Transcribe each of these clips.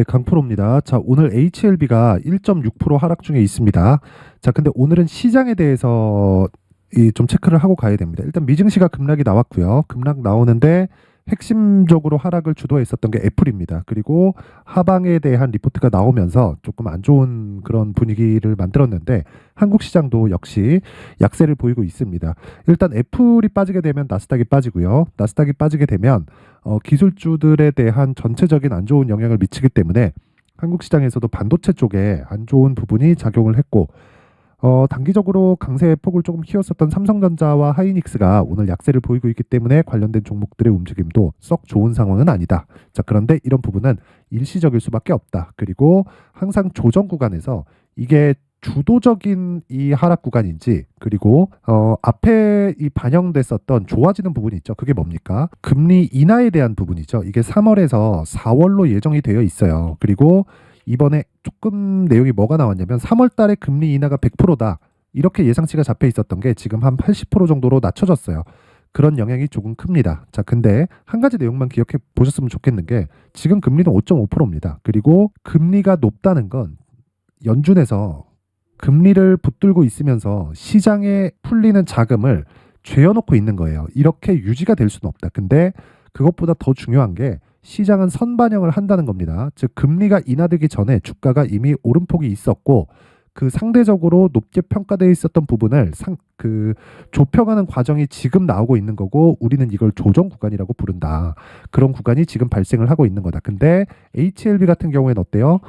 네, 강프로입니다. 자, 오늘 HLB가 1.6% 하락 중에 있습니다. 자, 근데 오늘은 시장에 대해서 좀 체크를 하고 가야 됩니다. 일단 미증시가 급락이 나왔고요. 급락 나오는데 핵심적으로 하락을 주도했었던 게 애플입니다. 그리고 하방에 대한 리포트가 나오면서 조금 안 좋은 그런 분위기를 만들었는데 한국 시장도 역시 약세를 보이고 있습니다. 일단 애플이 빠지게 되면 나스닥이 빠지고요. 나스닥이 빠지게 되면 기술주들에 대한 전체적인 안 좋은 영향을 미치기 때문에 한국 시장에서도 반도체 쪽에 안 좋은 부분이 작용을 했고 단기적으로 강세의 폭을 조금 키웠었던 삼성전자와 하이닉스가 오늘 약세를 보이고 있기 때문에 관련된 종목들의 움직임도 썩 좋은 상황은 아니다. 자, 그런데 이런 부분은 일시적일 수밖에 없다. 그리고 항상 조정 구간에서 이게 주도적인 이 하락 구간인지, 그리고 앞에 이 반영됐었던 좋아지는 부분이 있죠. 그게 뭡니까? 금리 인하에 대한 부분이죠. 이게 3월에서 4월로 예정이 되어 있어요. 그리고 이번에 조금 내용이 뭐가 나왔냐면 3월 달에 금리 인하가 100%다. 이렇게 예상치가 잡혀 있었던 게 지금 한 80% 정도로 낮춰졌어요. 그런 영향이 조금 큽니다. 자, 근데 한 가지 내용만 기억해 보셨으면 좋겠는 게 지금 금리는 5.5%입니다. 그리고 금리가 높다는 건 연준에서 금리를 붙들고 있으면서 시장에 풀리는 자금을 죄어놓고 있는 거예요. 이렇게 유지가 될 수는 없다. 근데 그것보다 더 중요한 게 시장은 선반영을 한다는 겁니다. 즉 금리가 인하되기 전에 주가가 이미 오름폭이 있었고 그 상대적으로 높게 평가되어 있었던 부분을 좁혀가는 과정이 지금 나오고 있는 거고 우리는 이걸 조정 구간이라고 부른다. 그런 구간이 지금 발생을 하고 있는 거다. 근데 HLB 같은 경우에는 어때요?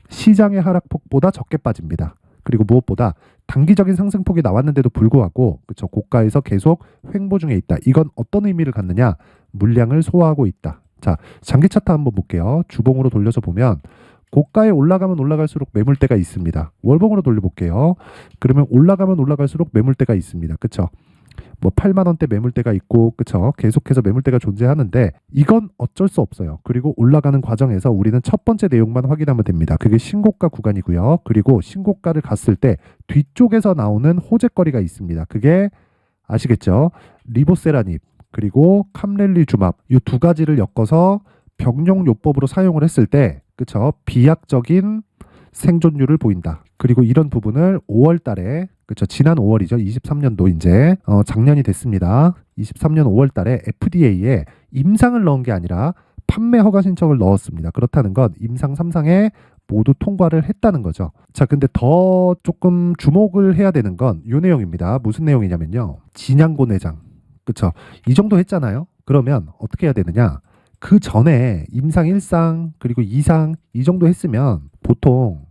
시장의 하락폭보다 적게 빠집니다. 그리고 무엇보다 단기적인 상승폭이 나왔는데도 불구하고 그쵸, 고가에서 계속 횡보 중에 있다. 이건 어떤 의미를 갖느냐? 물량을 소화하고 있다. 자, 장기 차트 한번 볼게요. 주봉으로 돌려서 보면 고가에 올라가면 올라갈수록 매물대가 있습니다. 월봉으로 돌려볼게요. 그러면 올라가면 올라갈수록 매물대가 있습니다. 그쵸? 뭐 8만 원대 매물대가 있고 그쵸? 계속해서 매물대가 존재하는데 이건 어쩔 수 없어요. 그리고 올라가는 과정에서 우리는 첫 번째 내용만 확인하면 됩니다. 그게 신고가 구간이고요. 그리고 신고가를 갔을 때 뒤쪽에서 나오는 호재거리가 있습니다. 그게 아시겠죠? 리보세라닙 그리고 캄렐리 주맙 이 두 가지를 엮어서 병용요법으로 사용을 했을 때 그쵸? 비약적인 생존율을 보인다. 그리고 이런 부분을 5월 달에 그쵸? 지난 5월이죠. 23년도 이제 작년이 됐습니다. 23년 5월 달에 FDA에 임상을 넣은 게 아니라 판매 허가 신청을 넣었습니다. 그렇다는 건 임상 3상에 모두 통과를 했다는 거죠. 자, 근데 더 조금 주목을 해야 되는 건 이 내용입니다. 무슨 내용이냐면요. 진양고 내장. 그쵸? 이 정도 했잖아요. 그러면 어떻게 해야 되느냐? 그 전에 임상 1상 그리고 2상 이 정도 했으면 보통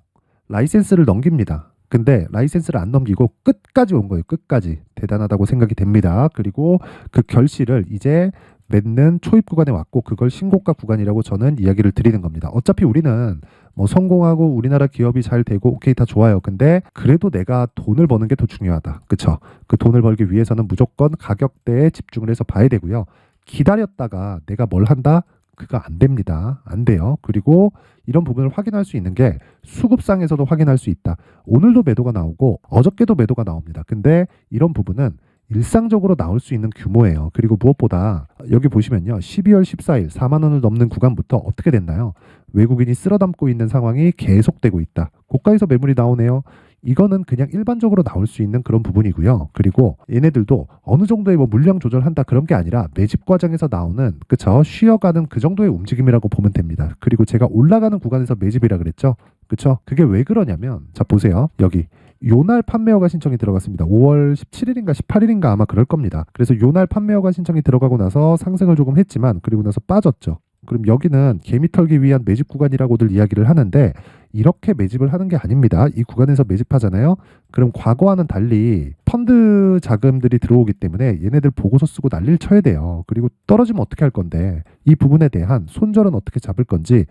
라이센스를 넘깁니다. 근데 라이센스를 안 넘기고 끝까지 온 거예요. 끝까지. 대단하다고 생각이 됩니다. 그리고 그 결실을 이제 맺는 초입 구간에 왔고 그걸 신고가 구간이라고 저는 이야기를 드리는 겁니다. 어차피 우리는 뭐 성공하고 우리나라 기업이 잘 되고 오케이 다 좋아요. 근데 그래도 내가 돈을 버는 게 더 중요하다. 그쵸? 그 돈을 벌기 위해서는 무조건 가격대에 집중을 해서 봐야 되고요. 기다렸다가 내가 뭘 한다? 그거 안 됩니다. 안 돼요. 그리고 이런 부분을 확인할 수 있는 게 수급상에서도 확인할 수 있다. 오늘도 매도가 나오고 어저께도 매도가 나옵니다. 근데 이런 부분은 일상적으로 나올 수 있는 규모예요. 그리고 무엇보다 여기 보시면요. 12월 14일 4만 원을 넘는 구간부터 어떻게 됐나요? 외국인이 쓸어담고 있는 상황이 계속되고 있다. 고가에서 매물이 나오네요. 이거는 그냥 일반적으로 나올 수 있는 그런 부분이고요. 그리고 얘네들도 어느 정도의 뭐 물량 조절한다 그런 게 아니라 매집 과정에서 나오는 그쵸? 쉬어가는 그 정도의 움직임이라고 보면 됩니다. 그리고 제가 올라가는 구간에서 매집이라 그랬죠. 그쵸? 그게 왜 그러냐면 자 보세요. 여기 요날 판매 허가 신청이 들어갔습니다. 5월 17일인가 18일인가 아마 그럴 겁니다. 그래서 요날 판매 허가 신청이 들어가고 나서 상승을 조금 했지만 그리고 나서 빠졌죠. 그럼 여기는 개미 털기 위한 매집 구간이라고들 이야기를 하는데 이렇게 매집을 하는 게 아닙니다. 이 구간에서 매집하잖아요. 그럼 과거와는 달리 펀드 자금들이 들어오기 때문에 얘네들 보고서 쓰고 난리를 쳐야 돼요. 그리고 떨어지면 어떻게 할 건데 이 부분에 대한 손절은 어떻게 잡을 건지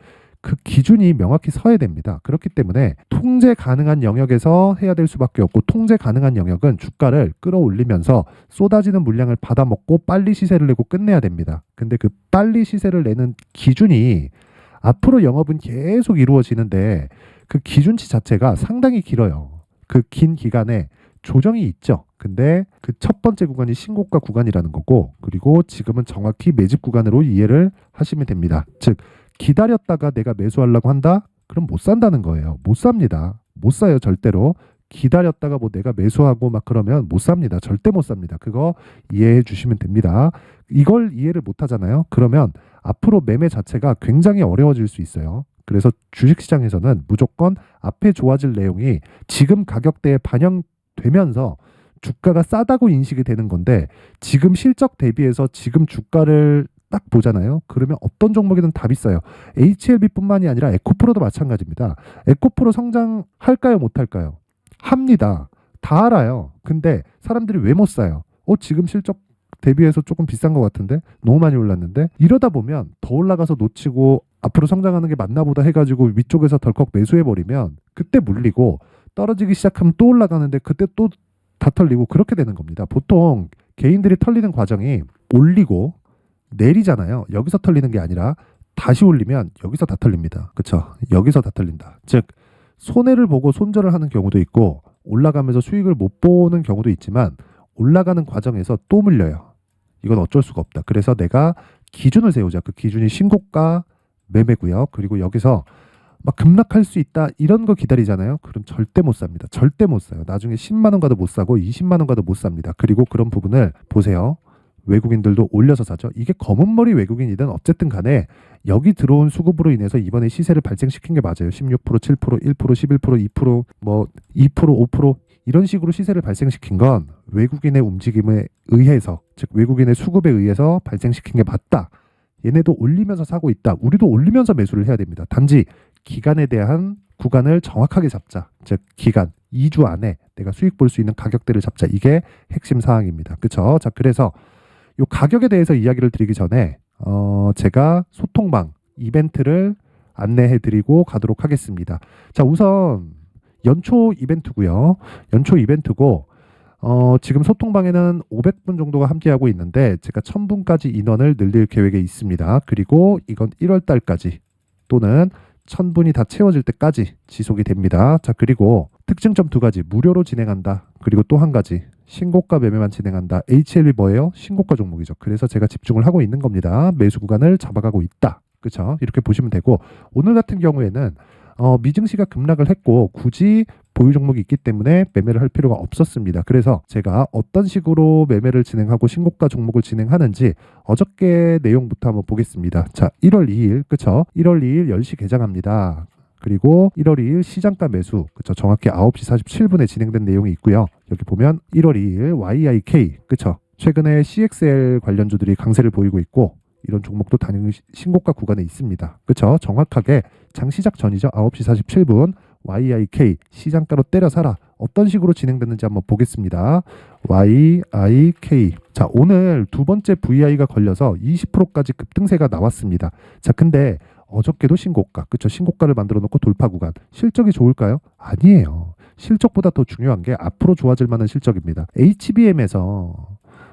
그 기준이 명확히 서야 됩니다. 그렇기 때문에 통제 가능한 영역에서 해야 될 수밖에 없고 통제 가능한 영역은 주가를 끌어올리면서 쏟아지는 물량을 받아먹고 빨리 시세를 내고 끝내야 됩니다. 근데 그 빨리 시세를 내는 기준이 앞으로 영업은 계속 이루어지는데 그 기준치 자체가 상당히 길어요. 그 긴 기간에 조정이 있죠. 근데 그 첫 번째 구간이 신고가 구간이라는 거고 그리고 지금은 정확히 매집 구간으로 이해를 하시면 됩니다. 즉 기다렸다가 내가 매수하려고 한다? 그럼 못 산다는 거예요. 못 삽니다. 못 사요, 절대로. 기다렸다가 뭐 내가 매수하고 막 그러면 못 삽니다. 절대 못 삽니다. 그거 이해해 주시면 됩니다. 이걸 이해를 못 하잖아요. 그러면 앞으로 매매 자체가 굉장히 어려워질 수 있어요. 그래서 주식시장에서는 무조건 앞에 좋아질 내용이 지금 가격대에 반영되면서 주가가 싸다고 인식이 되는 건데, 지금 실적 대비해서 지금 주가를 딱 보잖아요. 그러면 어떤 종목이든 다 비싸요. HLB뿐만이 아니라 에코프로도 마찬가지입니다. 에코프로 성장할까요, 못할까요? 합니다. 다 알아요. 근데 사람들이 왜 못 사요? 지금 실적 대비해서 조금 비싼 것 같은데? 너무 많이 올랐는데? 이러다 보면 더 올라가서 놓치고 앞으로 성장하는 게 맞나 보다 해가지고 위쪽에서 덜컥 매수해버리면 그때 물리고, 떨어지기 시작하면 또 올라가는데 그때 또 다 털리고, 그렇게 되는 겁니다. 보통 개인들이 털리는 과정이 올리고 내리잖아요. 여기서 털리는 게 아니라 다시 올리면 여기서 다 털립니다. 그쵸? 여기서 다 털린다. 즉 손해를 보고 손절을 하는 경우도 있고, 올라가면서 수익을 못 보는 경우도 있지만 올라가는 과정에서 또 물려요. 이건 어쩔 수가 없다. 그래서 내가 기준을 세우자. 그 기준이 신고가 매매고요. 그리고 여기서 막 급락할 수 있다 이런 거 기다리잖아요. 그럼 절대 못 삽니다. 절대 못 사요. 나중에 10만 원 가도 못 사고 20만 원 가도 못 삽니다. 그리고 그런 부분을 보세요. 외국인들도 올려서 사죠. 이게 검은 머리 외국인이든 어쨌든 간에 여기 들어온 수급으로 인해서 이번에 시세를 발생시킨 게 맞아요. 16%, 7%, 1%, 11%, 2%, 뭐 2%, 5% 이런 식으로 시세를 발생시킨 건 외국인의 움직임에 의해서, 즉 외국인의 수급에 의해서 발생시킨 게 맞다. 얘네도 올리면서 사고 있다. 우리도 올리면서 매수를 해야 됩니다. 단지 기간에 대한 구간을 정확하게 잡자. 즉 기간 2주 안에 내가 수익 볼 수 있는 가격대를 잡자. 이게 핵심 사항입니다. 그렇죠? 자, 그래서 요 가격에 대해서 이야기를 드리기 전에 제가 소통방 이벤트를 안내해 드리고 가도록 하겠습니다. 자, 우선 연초 이벤트고요. 연초 이벤트고 지금 소통방에는 500분 정도가 함께하고 있는데 제가 1000분까지 인원을 늘릴 계획에 있습니다. 그리고 이건 1월 달까지 또는 1000분이 다 채워질 때까지 지속이 됩니다. 자, 그리고 특징점 2가지 무료로 진행한다. 그리고 또 한 가지 신고가 매매만 진행한다. HLB 뭐예요? 신고가 종목이죠. 그래서 제가 집중을 하고 있는 겁니다. 매수 구간을 잡아가고 있다. 그렇죠? 이렇게 보시면 되고, 오늘 같은 경우에는 미증시가 급락을 했고 굳이 보유 종목이 있기 때문에 매매를 할 필요가 없었습니다. 그래서 제가 어떤 식으로 매매를 진행하고 신고가 종목을 진행하는지 어저께 내용부터 한번 보겠습니다. 자, 1월 2일 그쵸? 1월 2일 10시 개장합니다. 그리고 1월 2일 시장가 매수, 그쵸? 정확히 9시 47분에 진행된 내용이 있고요. 여기 보면 1월 2일 YIK, 그쵸? 최근에 CXL 관련주들이 강세를 보이고 있고 이런 종목도 단일 신고가 구간에 있습니다. 그쵸? 정확하게 장시작 전이죠. 9시 47분 YIK 시장가로 때려 사라. 어떤 식으로 진행됐는지 한번 보겠습니다. YIK. 자, 오늘 두 번째 VI가 걸려서 20%까지 급등세가 나왔습니다. 자, 근데 어저께도 신고가, 그쵸? 신고가를 만들어 놓고 돌파 구간. 실적이 좋을까요? 아니에요. 실적보다 더 중요한 게 앞으로 좋아질 만한 실적입니다. HBM에서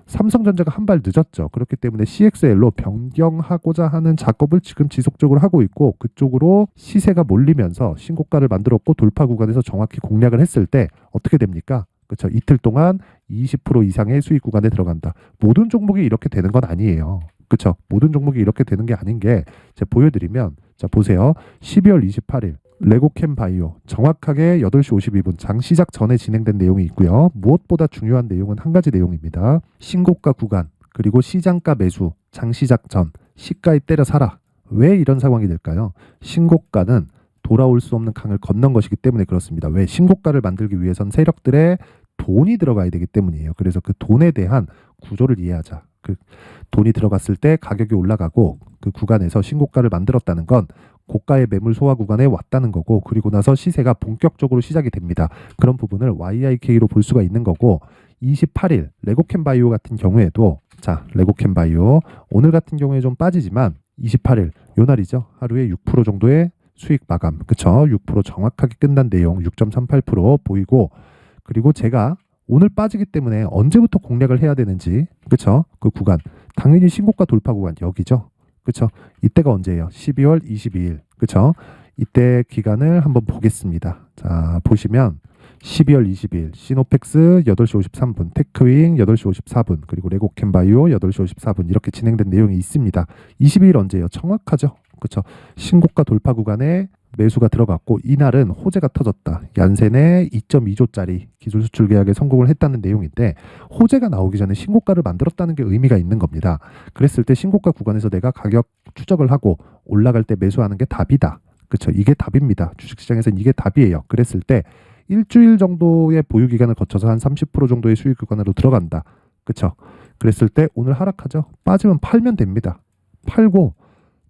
삼성전자가 한 발 늦었죠. 그렇기 때문에 CXL로 변경하고자 하는 작업을 지금 지속적으로 하고 있고, 그쪽으로 시세가 몰리면서 신고가를 만들었고 돌파 구간에서 정확히 공략을 했을 때 어떻게 됩니까? 그렇죠. 이틀 동안 20% 이상의 수익 구간에 들어간다. 모든 종목이 이렇게 되는 건 아니에요. 그렇죠. 모든 종목이 이렇게 되는 게 아닌 게 제가 보여드리면, 자 보세요. 12월 28일 레고캠 바이오 정확하게 8시 52분 장 시작 전에 진행된 내용이 있고요. 무엇보다 중요한 내용은 한 가지 내용입니다. 신고가 구간 그리고 시장가 매수 장 시작 전 시가에 때려 사라. 왜 이런 상황이 될까요? 신고가는 돌아올 수 없는 강을 건넌 것이기 때문에 그렇습니다. 왜? 신고가를 만들기 위해선 세력들의 돈이 들어가야 되기 때문이에요. 그래서 그 돈에 대한 구조를 이해하자. 그 돈이 들어갔을 때 가격이 올라가고 그 구간에서 신고가를 만들었다는 건 고가의 매물 소화 구간에 왔다는 거고, 그리고 나서 시세가 본격적으로 시작이 됩니다. 그런 부분을 YIK로 볼 수가 있는 거고, 28일 레고캠 바이오 같은 경우에도, 자 레고캠 바이오 오늘 같은 경우에 좀 빠지지만 28일 요 날이죠. 하루에 6% 정도의 수익 마감, 그쵸? 6% 정확하게 끝난 내용 6.38% 보이고, 그리고 제가 오늘 빠지기 때문에 언제부터 공략을 해야 되는지, 그쵸? 그 구간 당연히 신고가 돌파 구간 여기죠. 그쵸? 이때가 언제예요? 12월 22일. 그쵸? 이때 기간을 한번 보겠습니다. 자, 보시면 12월 22일 시노펙스 8시 53분, 테크윙 8시 54분, 그리고 레고캠바이오 8시 54분 이렇게 진행된 내용이 있습니다. 22일 언제예요? 정확하죠? 그쵸? 신고가 돌파 구간에 매수가 들어갔고 이날은 호재가 터졌다. 얀센의 2.2조짜리 기술 수출 계약에 성공을 했다는 내용인데 호재가 나오기 전에 신고가를 만들었다는 게 의미가 있는 겁니다. 그랬을 때 신고가 구간에서 내가 가격 추적을 하고 올라갈 때 매수하는 게 답이다. 그쵸? 이게 답입니다. 주식시장에서는 이게 답이에요. 그랬을 때 일주일 정도의 보유 기간을 거쳐서 한 30% 정도의 수익 구간으로 들어간다. 그쵸? 그랬을 때 오늘 하락하죠? 빠지면 팔면 됩니다. 팔고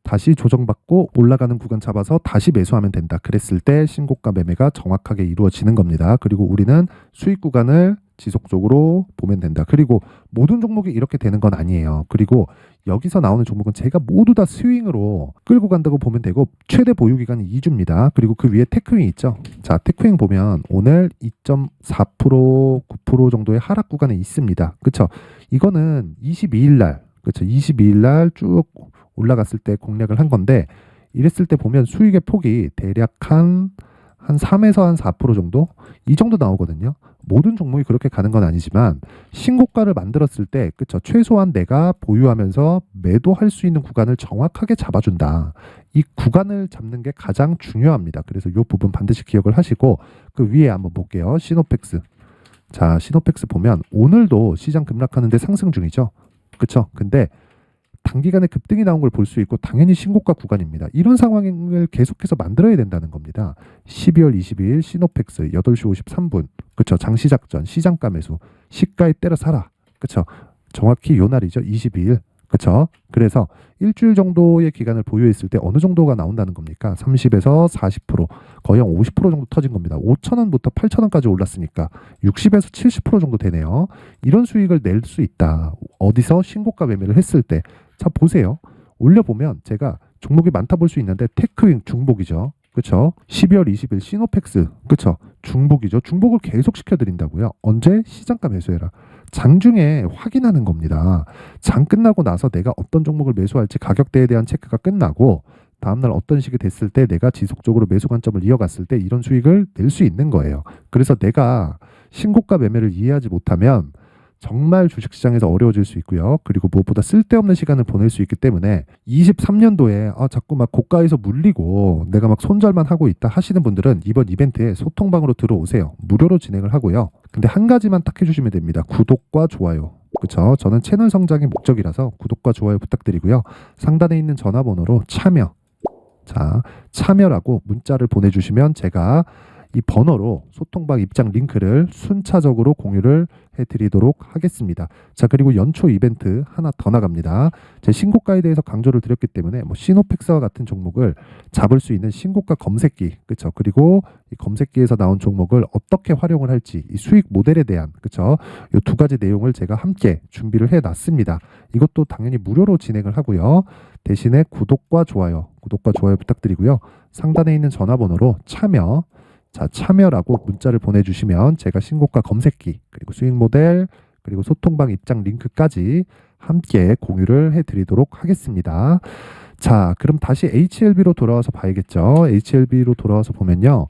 다시 조정받고 올라가는 구간 잡아서 다시 매수하면 된다. 그랬을 때 신고가 매매가 정확하게 이루어지는 겁니다. 그리고 우리는 수익 구간을 지속적으로 보면 된다. 그리고 모든 종목이 이렇게 되는 건 아니에요. 그리고 여기서 나오는 종목은 제가 모두 다 스윙으로 끌고 간다고 보면 되고 최대 보유 기간이 2주입니다. 그리고 그 위에 테크윙 있죠. 자, 테크윙 보면 오늘 2.4%, 9% 정도의 하락 구간에 있습니다. 그렇죠? 이거는 22일 날, 그렇죠? 22일 날 쭉 올라갔을 때 공략을 한 건데 이랬을 때 보면 수익의 폭이 대략 한 3에서 한 4% 정도? 이 정도 나오거든요. 모든 종목이 그렇게 가는 건 아니지만 신고가를 만들었을 때 그쵸? 최소한 내가 보유하면서 매도할 수 있는 구간을 정확하게 잡아준다. 이 구간을 잡는 게 가장 중요합니다. 그래서 이 부분 반드시 기억을 하시고 그 위에 한번 볼게요. 시노펙스. 자, 시노펙스 보면 오늘도 시장 급락하는데 상승 중이죠. 그쵸? 근데 단기간에 급등이 나온 걸 볼 수 있고 당연히 신고가 구간입니다. 이런 상황을 계속해서 만들어야 된다는 겁니다. 12월 22일 시노펙스 8시 53분. 그쵸? 장시작전, 시장가 매수, 시가에 때려 사라. 그쵸? 정확히 요 날이죠. 22일. 그쵸? 그래서 일주일 정도의 기간을 보유했을 때 어느 정도가 나온다는 겁니까? 30에서 40%, 거의 한 50% 정도 터진 겁니다. 5,000원부터 8,000원까지 올랐으니까 60에서 70% 정도 되네요. 이런 수익을 낼 수 있다. 어디서 신고가 매매를 했을 때. 자, 보세요. 올려보면 제가 종목이 많다 볼 수 있는데 테크윙 중복이죠. 그쵸? 12월 20일 시노펙스. 그쵸? 중복이죠. 중복을 계속 시켜드린다고요. 언제? 시장가 매수해라. 장중에 확인하는 겁니다. 장 끝나고 나서 내가 어떤 종목을 매수할지 가격대에 대한 체크가 끝나고 다음날 어떤 식이 됐을 때 내가 지속적으로 매수 관점을 이어갔을 때 이런 수익을 낼 수 있는 거예요. 그래서 내가 신고가 매매를 이해하지 못하면 정말 주식시장에서 어려워질 수 있고요. 그리고 무엇보다 쓸데없는 시간을 보낼 수 있기 때문에 23년도에 자꾸 막 고가에서 물리고 내가 막 손절만 하고 있다 하시는 분들은 이번 이벤트에 소통방으로 들어오세요. 무료로 진행을 하고요. 근데 한 가지만 딱 해주시면 됩니다. 구독과 좋아요. 그쵸? 저는 채널 성장이 목적이라서 구독과 좋아요 부탁드리고요. 상단에 있는 전화번호로 참여. 자, 참여라고 문자를 보내주시면 제가 이 번호로 소통방 입장 링크를 순차적으로 공유를 해드리도록 하겠습니다. 자, 그리고 연초 이벤트 하나 더 나갑니다. 제 신고가에 대해서 강조를 드렸기 때문에 시노펙스와 같은 종목을 잡을 수 있는 신고가 검색기, 그쵸? 그리고 이 검색기에서 나온 종목을 어떻게 활용을 할지 이 수익 모델에 대한, 그쵸? 이 두 가지 내용을 제가 함께 준비를 해놨습니다. 이것도 당연히 무료로 진행을 하고요. 대신에 구독과 좋아요 부탁드리고요. 상단에 있는 전화번호로 참여. 자, 참여라고 문자를 보내주시면 제가 신고가 검색기 그리고 수익 모델 그리고 소통방 입장 링크까지 함께 공유를 해드리도록 하겠습니다. 자, 그럼 다시 HLB로 돌아와서 봐야겠죠. HLB로 돌아와서 보면요.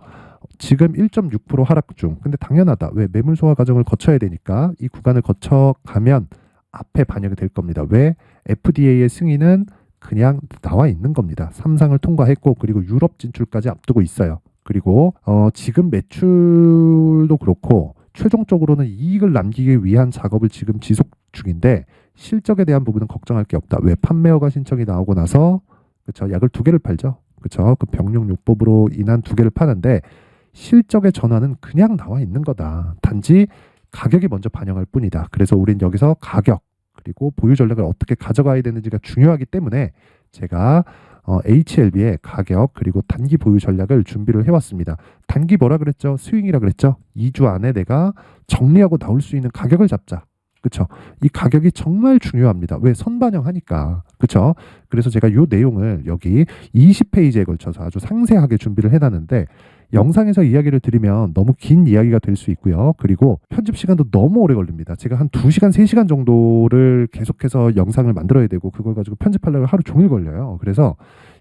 지금 1.6% 하락 중. 근데 당연하다. 왜? 매물 소화 과정을 거쳐야 되니까 이 구간을 거쳐가면 앞에 반영이 될 겁니다. 왜? FDA의 승인은 그냥 나와 있는 겁니다. 3상을 통과했고 그리고 유럽 진출까지 앞두고 있어요. 그리고 지금 매출도 그렇고 최종적으로는 이익을 남기기 위한 작업을 지금 지속 중인데 실적에 대한 부분은 걱정할 게 없다. 왜? 판매허가 신청이 나오고 나서 그쵸? 약을 2개를 팔죠. 그쵸? 그 병용요법으로 인한 2개를 파는데 실적의 전환은 그냥 나와 있는 거다. 단지 가격이 먼저 반영할 뿐이다. 그래서 우린 여기서 가격 그리고 보유 전략을 어떻게 가져가야 되는지가 중요하기 때문에 제가 HLB의 가격 그리고 단기 보유 전략을 준비를 해왔습니다. 단기 뭐라 그랬죠? 스윙이라 그랬죠? 2주 안에 내가 정리하고 나올 수 있는 가격을 잡자. 그쵸? 이 가격이 정말 중요합니다. 왜? 선반영하니까. 그쵸? 그래서 제가 이 내용을 여기 20페이지에 걸쳐서 아주 상세하게 준비를 해놨는데 영상에서 이야기를 드리면 너무 긴 이야기가 될 수 있고요. 그리고 편집 시간도 너무 오래 걸립니다. 제가 한 2시간, 3시간 정도를 계속해서 영상을 만들어야 되고 그걸 가지고 편집하려면 하루 종일 걸려요. 그래서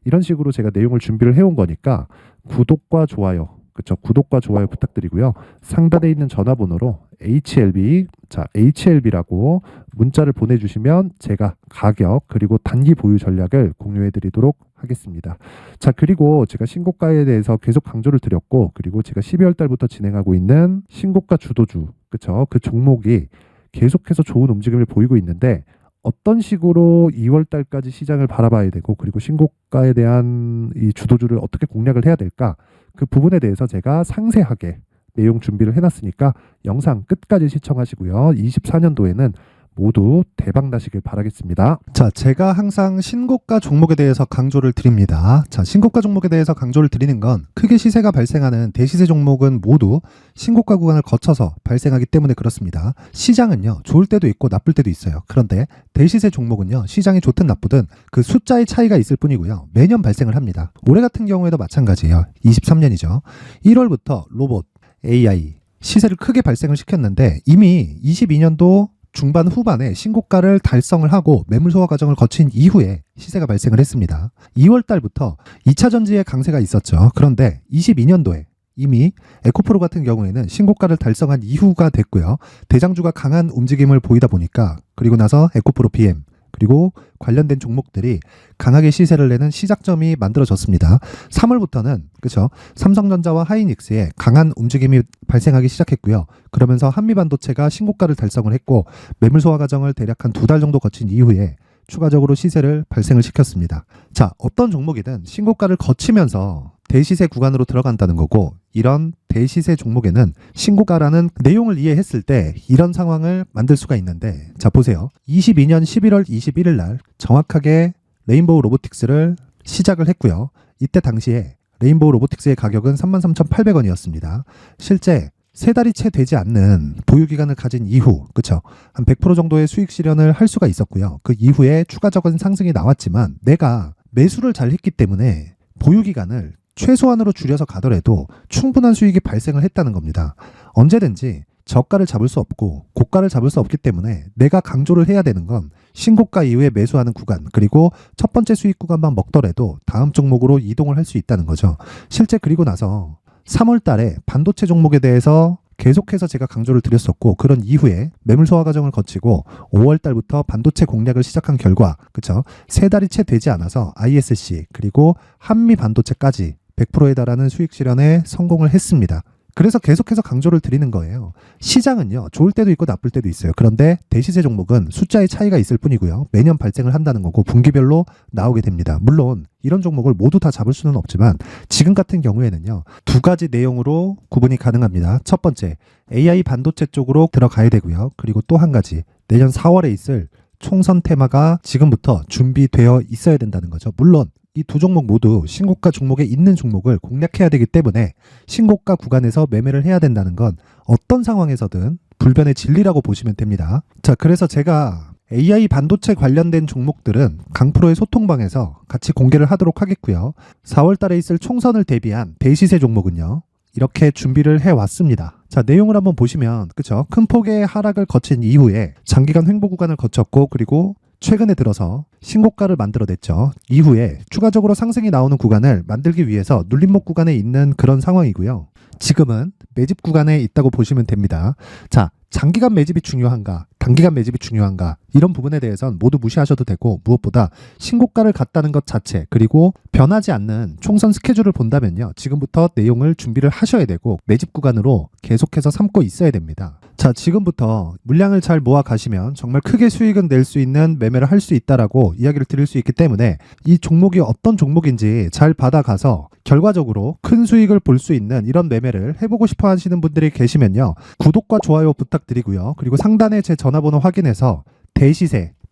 이런 식으로 제가 내용을 준비를 해온 거니까 구독과 좋아요, 그쵸? 구독과 좋아요 부탁드리고요. 상단에 있는 전화번호로 HLB, 자, HLB라고 문자를 보내주시면 제가 가격 그리고 단기 보유 전략을 공유해 드리도록 하겠습니다. 자, 그리고 제가 신고가에 대해서 계속 강조를 드렸고, 그리고 제가 12월 달부터 진행하고 있는 신고가 주도주, 그쵸? 그 종목이 계속해서 좋은 움직임을 보이고 있는데, 어떤 식으로 2월 달까지 시장을 바라봐야 되고, 그리고 신고가에 대한 이 주도주를 어떻게 공략을 해야 될까? 그 부분에 대해서 제가 상세하게 내용 준비를 해놨으니까 영상 끝까지 시청하시고요. 24년도에는 모두 대박 나시길 바라겠습니다. 자, 제가 항상 신고가 종목에 대해서 강조를 드립니다. 자, 신고가 종목에 대해서 강조를 드리는 건 크게 시세가 발생하는 대시세 종목은 모두 신고가 구간을 거쳐서 발생하기 때문에 그렇습니다. 시장은요, 좋을 때도 있고 나쁠 때도 있어요. 그런데 대시세 종목은요, 시장이 좋든 나쁘든 그 숫자의 차이가 있을 뿐이고요. 매년 발생을 합니다. 올해 같은 경우에도 마찬가지예요. 23년이죠. 1월부터 로봇, AI, 시세를 크게 발생을 시켰는데 이미 22년도 중반 후반에 신고가를 달성을 하고 매물 소화 과정을 거친 이후에 시세가 발생을 했습니다. 2월 달부터 2차 전지의 강세가 있었죠. 그런데 22년도에 이미 에코프로 같은 경우에는 신고가를 달성한 이후가 됐고요. 대장주가 강한 움직임을 보이다 보니까 그리고 나서 에코프로 PM 그리고 관련된 종목들이 강하게 시세를 내는 시작점이 만들어졌습니다. 3월부터는 그렇죠. 삼성전자와 하이닉스의 강한 움직임이 발생하기 시작했고요. 그러면서 한미반도체가 신고가를 달성을 했고 매물 소화 과정을 대략 한 2달 정도 거친 이후에 추가적으로 시세를 발생을 시켰습니다. 자, 어떤 종목이든 신고가를 거치면서 대시세 구간으로 들어간다는 거고 이런 대시세 종목에는 신고가라는 내용을 이해했을 때 이런 상황을 만들 수가 있는데 자, 보세요. 22년 11월 21일 날 정확하게 레인보우 로보틱스를 시작을 했고요. 이때 당시에 레인보우 로보틱스의 가격은 33,800원이었습니다. 실제 세 달이 채 되지 않는 보유기간을 가진 이후, 그쵸? 한 100% 정도의 수익 실현을 할 수가 있었고요. 그 이후에 추가적인 상승이 나왔지만 내가 매수를 잘 했기 때문에 보유기간을 최소한으로 줄여서 가더라도 충분한 수익이 발생을 했다는 겁니다. 언제든지 저가를 잡을 수 없고 고가를 잡을 수 없기 때문에 내가 강조를 해야 되는 건 신고가 이후에 매수하는 구간 그리고 첫 번째 수익 구간만 먹더라도 다음 종목으로 이동을 할 수 있다는 거죠. 실제 그리고 나서 3월 달에 반도체 종목에 대해서 계속해서 제가 강조를 드렸었고 그런 이후에 매물 소화 과정을 거치고 5월 달부터 반도체 공략을 시작한 결과 그쵸? 세 달이 채 되지 않아서 ISC 그리고 한미 반도체까지 100%에 달하는 수익 실현에 성공을 했습니다. 그래서 계속해서 강조를 드리는 거예요. 시장은요, 좋을 때도 있고 나쁠 때도 있어요. 그런데 대시세 종목은 숫자의 차이가 있을 뿐이고요. 매년 발생을 한다는 거고 분기별로 나오게 됩니다. 물론 이런 종목을 모두 다 잡을 수는 없지만 지금 같은 경우에는요, 두 가지 내용으로 구분이 가능합니다. 첫 번째, AI 반도체 쪽으로 들어가야 되고요. 그리고 또 한 가지, 내년 4월에 있을 총선 테마가 지금부터 준비되어 있어야 된다는 거죠. 물론 이 두 종목 모두 신고가 종목에 있는 종목을 공략해야 되기 때문에 신고가 구간에서 매매를 해야 된다는 건 어떤 상황에서든 불변의 진리라고 보시면 됩니다. 자, 그래서 제가 AI 반도체 관련된 종목들은 강프로의 소통방에서 같이 공개를 하도록 하겠고요. 4월 달에 있을 총선을 대비한 대시세 종목은요, 이렇게 준비를 해왔습니다. 자, 내용을 한번 보시면 그쵸? 큰 폭의 하락을 거친 이후에 장기간 횡보 구간을 거쳤고 그리고 최근에 들어서 신고가를 만들어냈죠. 이후에 추가적으로 상승이 나오는 구간을 만들기 위해서 눌림목 구간에 있는 그런 상황이고요. 지금은 매집 구간에 있다고 보시면 됩니다. 자, 장기간 매집이 중요한가, 단기간 매집이 중요한가 이런 부분에 대해서는 모두 무시하셔도 되고 무엇보다 신고가를 갔다는 것 자체 그리고 변하지 않는 총선 스케줄을 본다면요. 지금부터 내용을 준비를 하셔야 되고 매집 구간으로 계속해서 삼고 있어야 됩니다. 자, 지금부터 물량을 잘 모아 가시면 정말 크게 수익은 낼 수 있는 매매를 할 수 있다라고 이야기를 드릴 수 있기 때문에 이 종목이 어떤 종목인지 잘 받아가서 결과적으로 큰 수익을 볼 수 있는 이런 매매를 해보고 싶어 하시는 분들이 계시면요. 구독과 좋아요 부탁드리고요. 그리고 상단에 제 전화번호 확인해서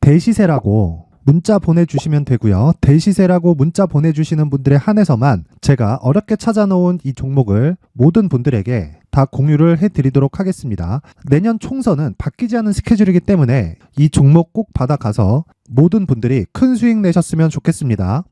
대시세라고 문자 보내주시면 되고요. 대시세라고 문자 보내주시는 분들에 한해서만 제가 어렵게 찾아놓은 이 종목을 모든 분들에게 다 공유를 해드리도록 하겠습니다. 내년 총선은 바뀌지 않은 스케줄이기 때문에 이 종목 꼭 받아가서 모든 분들이 큰 수익 내셨으면 좋겠습니다.